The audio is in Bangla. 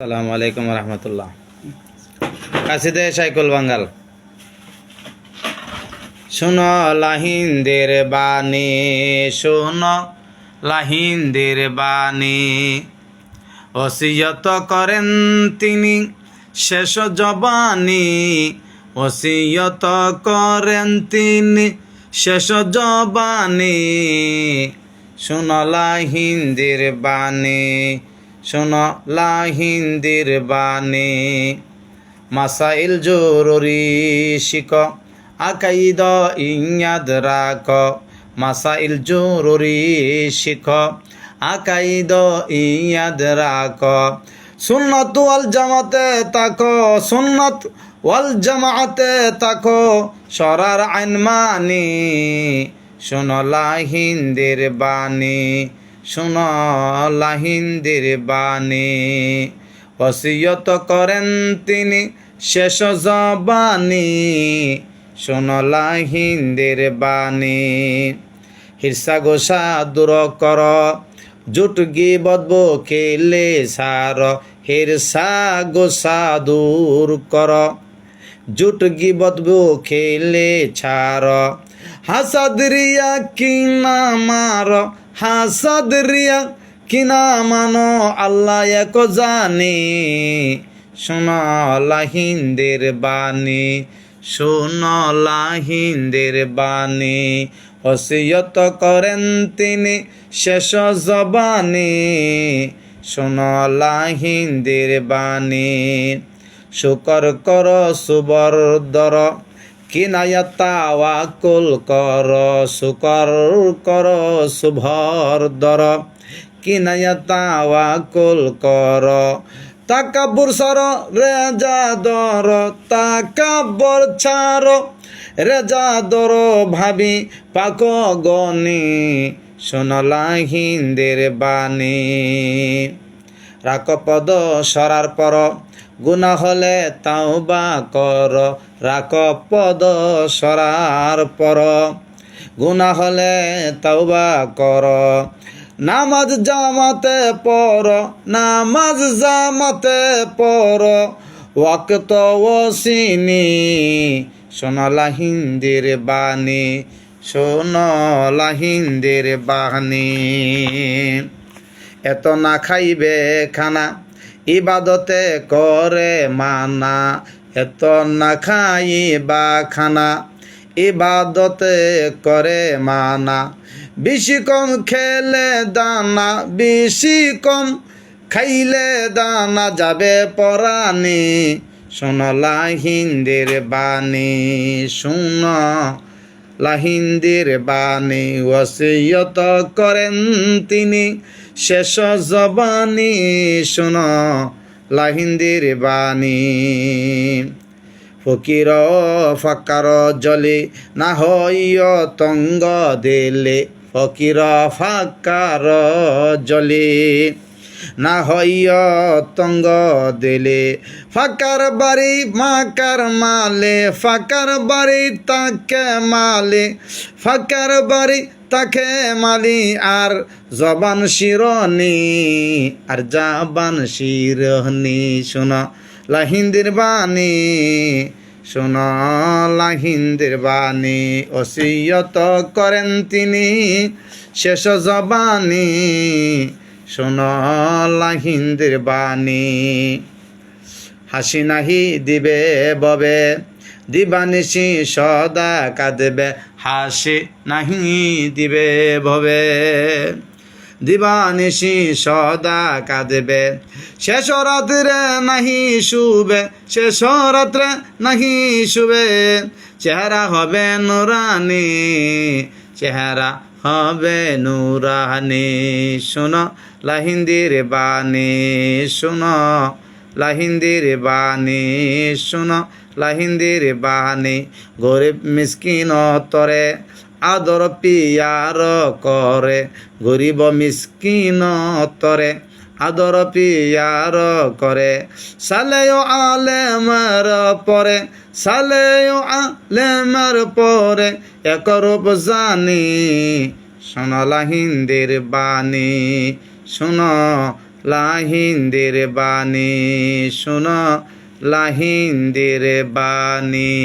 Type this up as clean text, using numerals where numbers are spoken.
আসসালামু আলাইকুম রহমতুল্লাহ। কাসিদে সাইকুল বাঙ্গাল। শুনো লাহিন্দের বাণী, শুনো লাহিন্দের বাণী, ওসিয়ত করেন তিনি শেষ জবানি, ওসিয়ত করেন তিনি শেষ জবানি। শুনো লাহিন্দের বাণী, শুনো লাহিন্দের বাণী। মাসাইল জরুরি শিখ, আকাইদ ইয়াদ রাখ, মাসাইল জরুরি শিখ, আকাইদ ইয়াদ রাখ। সুন্নাত ওয়াল জামাতে তাকো, সুন্নাত ওয়াল জামাতে তাকো, শরার আইন মানি। শুনো লাহিন্দের বাণী, শুনো লাহিন্দের বাণী, ওসিয়ত করেন তিনি শেষ জবানি। শুনো লাহিন্দের বাণী। হিরসা গোসা দূর কর, জুট গিবত বকিলে সার, হিরসা গোসা দূর কর, জুট গিবত বকিলে ছাড়। হাসাদ রিয়া কিনা মার, হাসাদ রিয়া কিনা মানো, আল্লাহ এক জানে। শুনো লাহিন্দের বাণী, শুনো লাহিন্দের বাণী, ওসিয়ত করেন তিনি শেষ জবানি। শুনো লাহিন্দের বাণী। শুকর কর সুবর দর, কিনায়া তাওয়াক্কুল কর, শুকর কর সুভর দর, কিনায়া তাওয়াক্কুল কর। তাকাব্বুর সর রেজা দর, তাকাব্বুর ছাড় রেজা দর, ভাবি পাক গনি। শুনো লাহিন্দের বাণী। রাখ পদ সরার পর, গুনাহ হলে তাওবা কর, রাখ পদ সরার পর, গুনাহ হলে তাওবা কর। নামাজ জামাতে পর, নামাজ জামাতে পর, ওয়াক্ত ওসিনি। শোনো লাহিন্দের বাণী, শোনো লাহিন্দের বাণী। এত না খাইবে খানা, ইবাদতে করে মানা, এত না খাইবা খানা, ইবাদতে করে মানা। বেশি কম খেলে দানা, বেশি কম খাইলে দানা, যাবে পরাণে। শোনো লাহিন্দের বাণী, শুনো লাহিন্দের বাণী, ওসিয়ত করেন তিনি শেষ জবানি। শুনো লাহিন্দের বাণী। ফকির ফাকার জলে না হইয় তঙ্গ দিলে, ফকির ফাকার জলে না হইয় তঙ্গ দিলে। ফাকার বাড়ি মাকার মালে, ফাকার বাড়ি তাকে মালে, ফাকার বাড়ি তাকে মালি। আর জবান শিরনি, আর জাবান শিরনি। শোনো লাহিন্দের বাণী, শোনো লাহিন্দের বাণী, ওসিয়ত করেন তিনি শেষ জবানি। শোনো লাহিন্দের বাণী। হাসি নাহি দিবে ববে, দিবানিশি সদা কাঁদবে, হাসি নাহি দিবে ভবে, দিবানিশি সদা কাঁদবে। শেষ রাত্রে নাহি শুবে, শেষ রাত্রে নাহি শুবে, চেহারা হবে নুরানি, চেহারা হবে নুরানি। শোনো লাহিন্দের বাণী, শোনো লাহিন্দের বাণী, শোনো লাহিন্দের বাণী। গরিব মিসকিন তরে আদর পিয়ার করে, গরিব মিসকিন তরে আদর পিয়ার করে। সালেও আলেমার পরে, সালেও আলেমার পরে, একরূপ জানি। শোনো লাহিন্দের বাণী, শোনো লাহিন্দির বাণী শোনো লাহিন্দির বাণী